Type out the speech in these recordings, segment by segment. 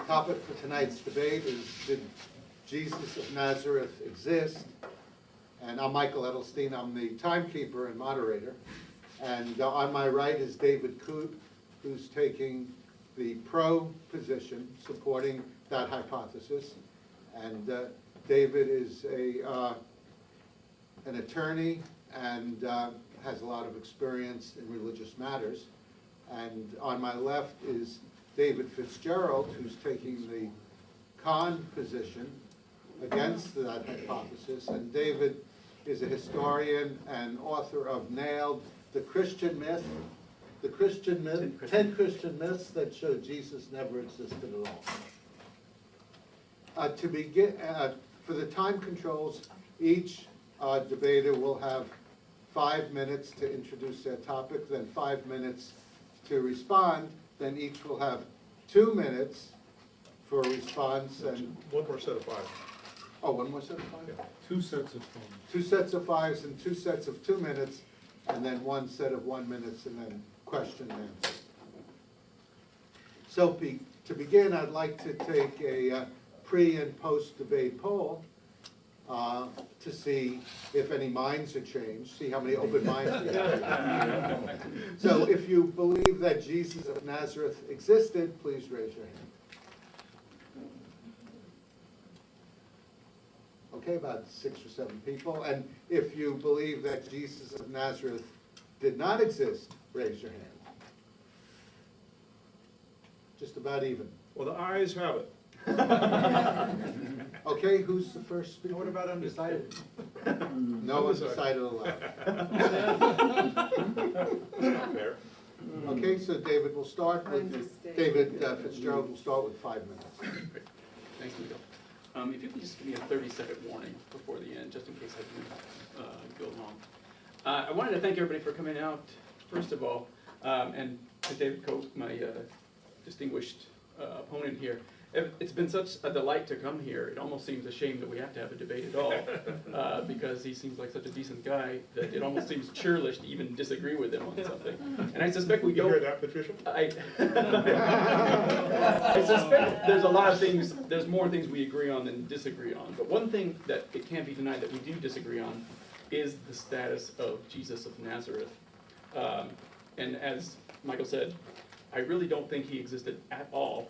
topic for tonight's debate is, did Jesus of Nazareth exist? And I'm Michael Edelstein. I'm the timekeeper and moderator. And on my right is David Coote, who's taking the pro position, supporting that hypothesis. And David is an attorney and has a lot of experience in religious matters. And on my left is David Fitzgerald, who's taking the con position against that hypothesis. And David is a historian and author of Nailed, the Christian Myth, 10 Christian myths that show Jesus never existed at all. To begin, for the time controls, each debater will have 5 minutes to introduce their topic, then 5 minutes to respond, then each will have 2 minutes for a response. And one more set of 5. Oh, one more set of 5? Yeah. 2 sets of 5. 2 sets of 5s and 2 sets of 2 minutes, and then 1 set of 1 minute, and then question and answer. So to begin, I'd like to take a pre and post debate poll to see if any minds are changed, see how many open minds we have. So if you believe that Jesus of Nazareth existed, please raise your hand. Okay, about 6 or 7 people. And if you believe that Jesus of Nazareth did not exist, raise your hand. Just about even. Well, the ayes have it. Okay, who's the first speaker? What about undecided? No undecided allowed. Fair. Okay, so David will start with, David Fitzgerald will start with 5 minutes. Great. Thanks, Miguel. If you could just give me a 30-second warning before the end, just in case I do go long. I wanted to thank everybody for coming out, first of all, and to David Cope, my distinguished opponent here. It's been such a delight to come here. It almost seems a shame that we have to have a debate at all, because he seems like such a decent guy that it almost seems churlish to even disagree with him on something. And I suspect we You don't. hear that, Patricia? I suspect there's a lot of things, there's more things we agree on than disagree on. But one thing that it can't be denied that we do disagree on is the status of Jesus of Nazareth. And as Michael said, I really don't think he existed at all.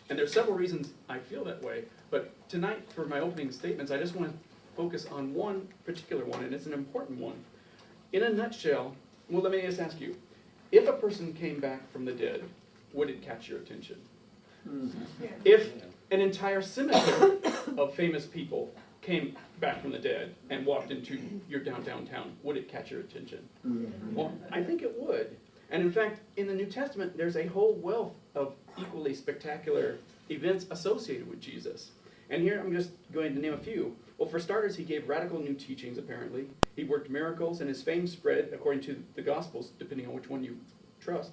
And there's several reasons I feel that way. But tonight, for my opening statements, I just want to focus on one particular one, and it's an important one. In a nutshell, well, let me just ask you, if a person came back from the dead, would it catch your attention? Yeah. If an entire cemetery of famous people came back from the dead and walked into your downtown town, would it catch your attention? Well, I think it would. And in fact, in the New Testament, there's a whole wealth of equally spectacular events associated with Jesus. And here I'm just going to name a few. Well, for starters, he gave radical new teachings, apparently. He worked miracles, and his fame spread, according to the Gospels, depending on which one you trust,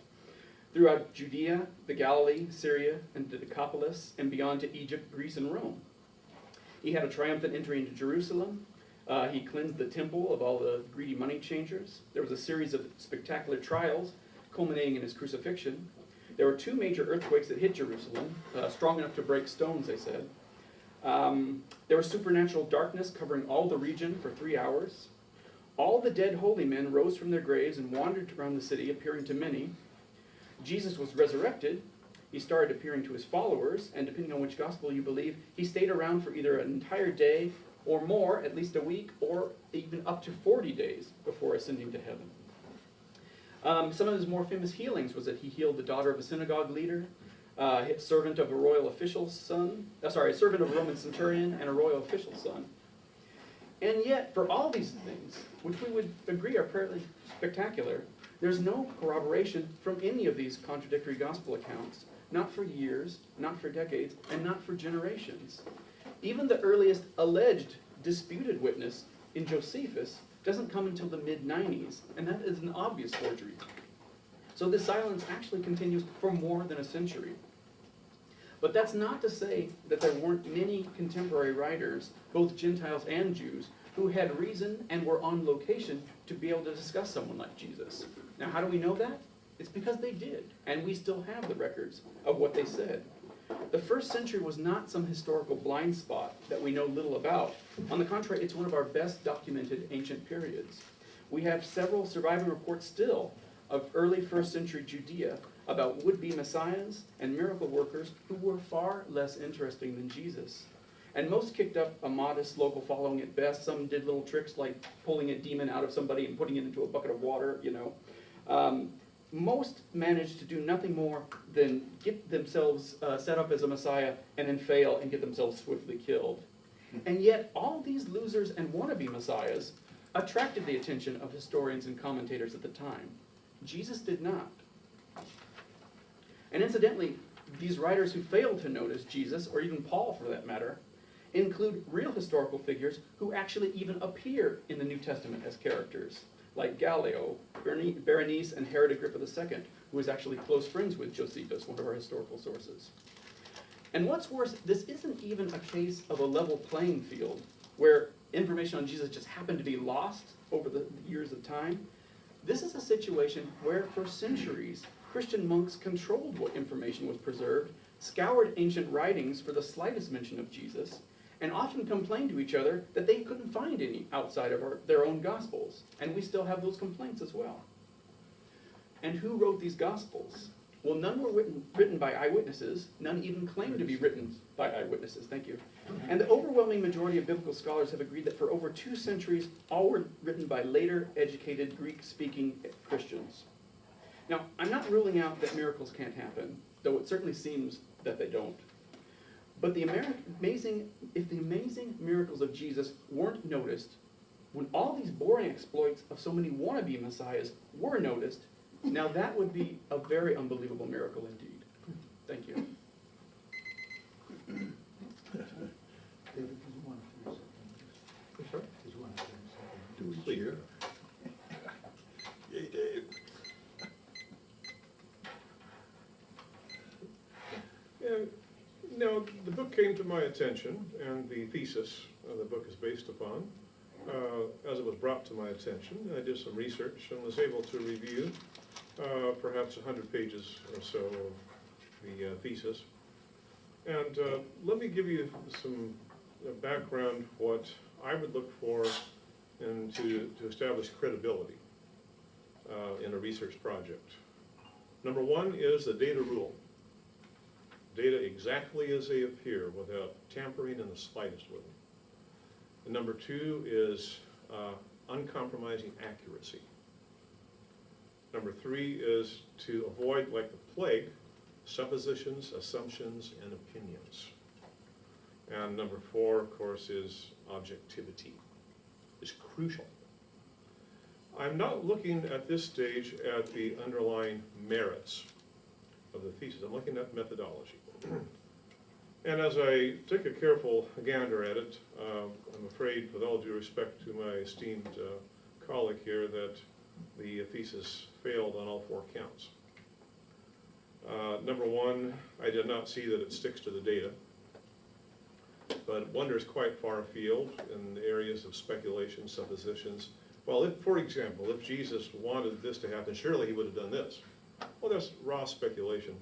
throughout Judea, the Galilee, Syria, and the Decapolis, and beyond to Egypt, Greece, and Rome. He had a triumphant entry into Jerusalem. He cleansed the temple of all the greedy money changers. There was a series of spectacular trials, culminating in his crucifixion. There were 2 major earthquakes that hit Jerusalem, strong enough to break stones, they said. There was supernatural darkness covering all the region for 3 hours. All the dead holy men rose from their graves and wandered around the city, appearing to many. Jesus was resurrected. He started appearing to his followers, and depending on which gospel you believe, he stayed around for either an entire day or more, at least a week, or even up to 40 days before ascending to heaven. Some of his more famous healings was that he healed the daughter of a synagogue leader, servant of a royal official's son, a servant of a Roman centurion, and a royal official's son. And yet, for all these things, which we would agree are fairly spectacular, there's no corroboration from any of these contradictory gospel accounts, not for years, not for decades, and not for generations. Even the earliest alleged disputed witness in Josephus doesn't come until the mid-90s, and that is an obvious forgery. So this silence actually continues for more than a century. But that's not to say that there weren't many contemporary writers, both Gentiles and Jews, who had reason and were on location to be able to discuss someone like Jesus. Now, how do we know that? It's because they did, and we still have the records of what they said. The first century was not some historical blind spot that we know little about. On the contrary, it's one of our best documented ancient periods. We have several surviving reports still of early first century Judea about would-be messiahs and miracle workers who were far less interesting than Jesus. And most kicked up a modest local following at best. Some did little tricks like pulling a demon out of somebody and putting it into a bucket of water, you know. Most managed to do nothing more than get themselves set up as a messiah and then fail and get themselves swiftly killed. And yet all these losers and wannabe messiahs attracted the attention of historians and commentators at the time. Jesus did not. And incidentally, these writers who failed to notice Jesus, or even Paul for that matter, include real historical figures who actually even appear in the New Testament as characters, like Gallio, Berenice, and Herod Agrippa II, who was actually close friends with Josephus, one of our historical sources. And what's worse, this isn't even a case of a level playing field, where information on Jesus just happened to be lost over the years of time. This is a situation where, for centuries, Christian monks controlled what information was preserved, scoured ancient writings for the slightest mention of Jesus, and often complained to each other that they couldn't find any outside of their own Gospels. And we still have those complaints as well. And who wrote these Gospels? Well, none were written by eyewitnesses. None even claimed to be written by eyewitnesses. Thank you. And the overwhelming majority of biblical scholars have agreed that for over 2 centuries, all were written by later educated Greek-speaking Christians. Now, I'm not ruling out that miracles can't happen, though it certainly seems that they don't. But if the amazing miracles of Jesus weren't noticed, when all these boring exploits of so many wannabe messiahs were noticed, now that would be a very unbelievable miracle indeed. Thank you. David, did you want to finish something? Sorry? Did you want to finish something? Do we Please. cheer? Yay, Dave. Yeah, now, the book came to my attention, and the thesis the book is based upon, as it was brought to my attention. I did some research and was able to review perhaps 100 pages or so of the thesis. And let me give you some background, what I would look for and to establish credibility in a research project. Number one is the data rule. Data exactly as they appear without tampering in the slightest with them. And number two is uncompromising accuracy. Number three is to avoid, like the plague, suppositions, assumptions, and opinions. And number four, of course, is objectivity. It's crucial. I'm not looking at this stage at the underlying merits of the thesis. I'm looking at methodology. And as I took a careful gander at it, I'm afraid, with all due respect to my esteemed colleague here, that the thesis failed on all 4 counts. Number one, I did not see that it sticks to the data, but wanders quite far afield in the areas of speculation, suppositions. Well, if, for example, if Jesus wanted this to happen, surely he would have done this. Well, that's raw speculation.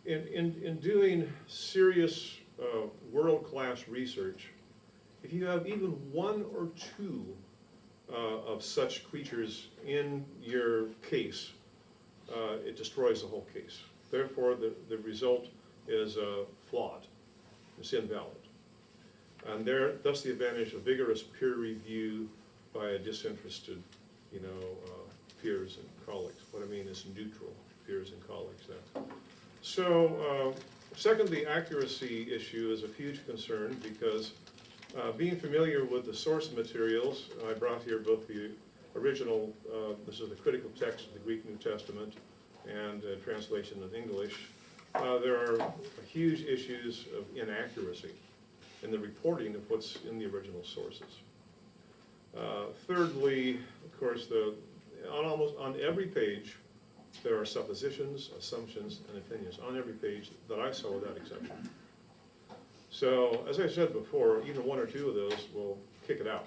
In doing serious world-class research, if you have even 1 or 2 of such creatures in your case, it destroys the whole case. Therefore, the result is flawed. It's invalid. And thus the advantage of vigorous peer review by a disinterested, peers and colleagues. What I mean is neutral peers and colleagues. So, second, the accuracy issue is a huge concern because being familiar with the source materials, I brought here both the original, this is the critical text of the Greek New Testament, and translation in English. There are huge issues of inaccuracy in the reporting of what's in the original sources. Thirdly, of course, on every page, there are suppositions, assumptions, and opinions on every page that I saw without exception. So, as I said before, even 1 or 2 of those will kick it out,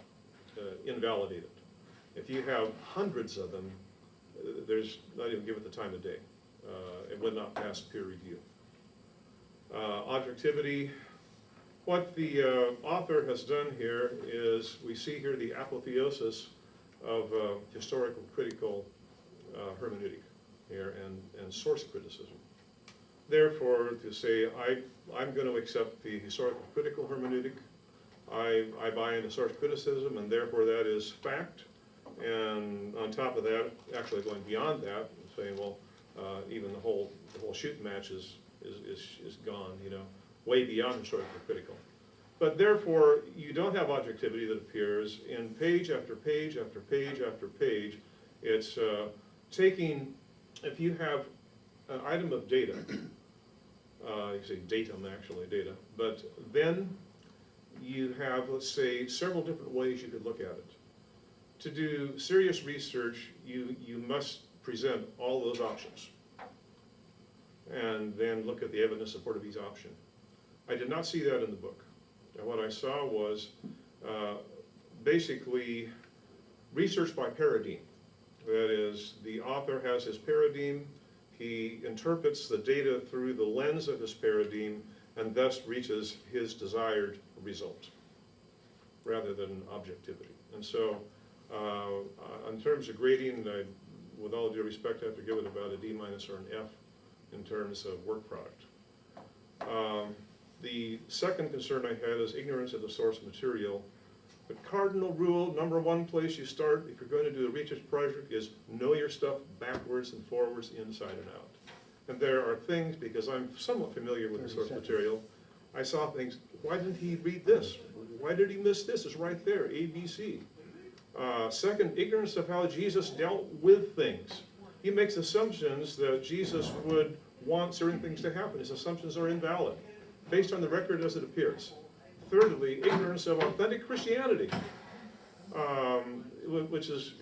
invalidate it. If you have hundreds of them, there's not even give it the time of day. It would not pass peer review. Objectivity, what the author has done here is, we see here the apotheosis of historical critical hermeneutic here and source criticism. Therefore, to say, I'm going to accept the historical critical hermeneutic, I buy into source criticism, and therefore that is fact. And on top of that, actually going beyond that, saying, well, even the whole shoot match is gone, you know, way beyond historical critical. But therefore, you don't have objectivity that appears in page after page after page after page. It's taking, if you have an item of data, you say datum, actually data, but then you have, let's say, several different ways you could look at it. To do serious research, you must present all those options and then look at the evidence in support of each option. I did not see that in the book. And what I saw was basically research by paradigm. That is, the author has his paradigm, he interprets the data through the lens of his paradigm, and thus reaches his desired result, rather than objectivity. And so, in terms of grading, with all due respect, I have to give it about a D- or an F in terms of work product. The second concern I had is ignorance of the source material. The cardinal rule, number one place you start if you're going to do a research project is know your stuff backwards and forwards, inside and out. And there are things, because I'm somewhat familiar with the source material, I saw things, why didn't he read this? Why did he miss this? It's right there, A, B, C. Second, ignorance of how Jesus dealt with things. He makes assumptions that Jesus would want certain things to happen. His assumptions are invalid, based on the record as it appears. Thirdly, ignorance of authentic Christianity, which is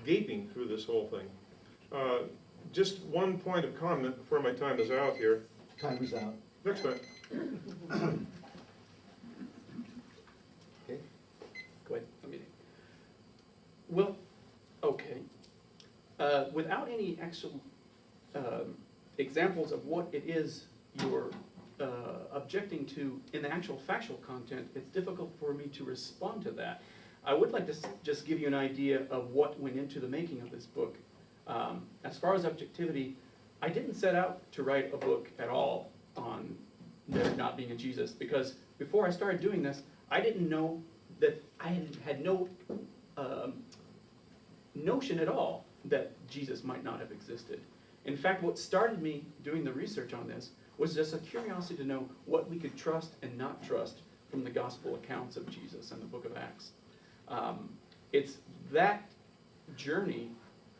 gaping through this whole thing. Just one point of comment before my time is out here. Time is out. Next time. Okay. Go ahead. Well, okay. Without any actual examples of what it is you're objecting to in the actual factual content, it's difficult for me to respond to that. I would like to just give you an idea of what went into the making of this book. As far as objectivity, I didn't set out to write a book at all on there not being a Jesus, because before I started doing this, I didn't know that I had no notion at all that Jesus might not have existed. In fact, what started me doing the research on this was just a curiosity to know what we could trust and not trust from the gospel accounts of Jesus and the book of Acts. It's that journey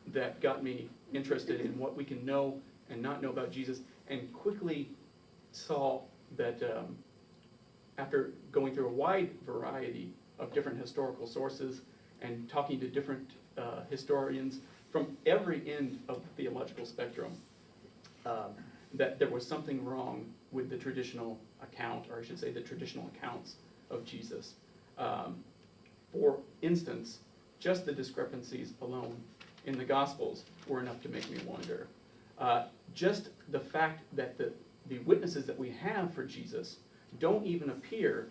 that got me interested in what we can know and not know about Jesus, and quickly saw that after going through a wide variety of different historical sources and talking to different historians from every end of the theological spectrum, that there was something wrong with the traditional account, or I should say the traditional accounts of Jesus. For instance, just the discrepancies alone in the Gospels were enough to make me wonder. Just the fact that the witnesses that we have for Jesus don't even appear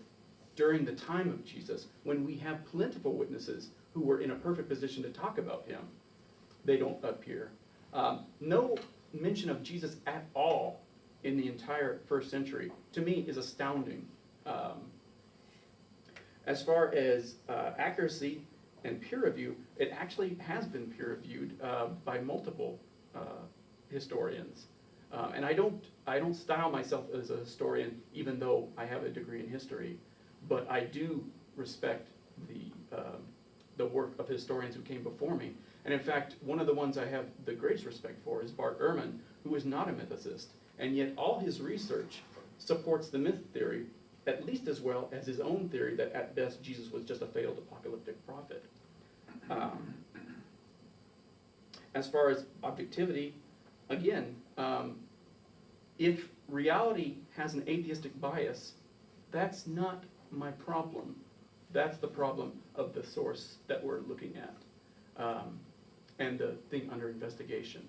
during the time of Jesus, when we have plentiful witnesses who were in a perfect position to talk about him. They don't appear. No mention of Jesus at all in the entire first century, to me, is astounding. As far as accuracy and peer review, it actually has been peer reviewed by multiple historians. And I don't style myself as a historian, even though I have a degree in history, but I do respect the work of historians who came before me. And in fact, one of the ones I have the greatest respect for is Bart Ehrman, who is not a mythicist, and yet all his research supports the myth theory at least as well as his own theory that at best Jesus was just a failed apocalyptic prophet. As far as objectivity, again, if reality has an atheistic bias, that's not my problem. That's the problem of the source that we're looking at. and the thing under investigation.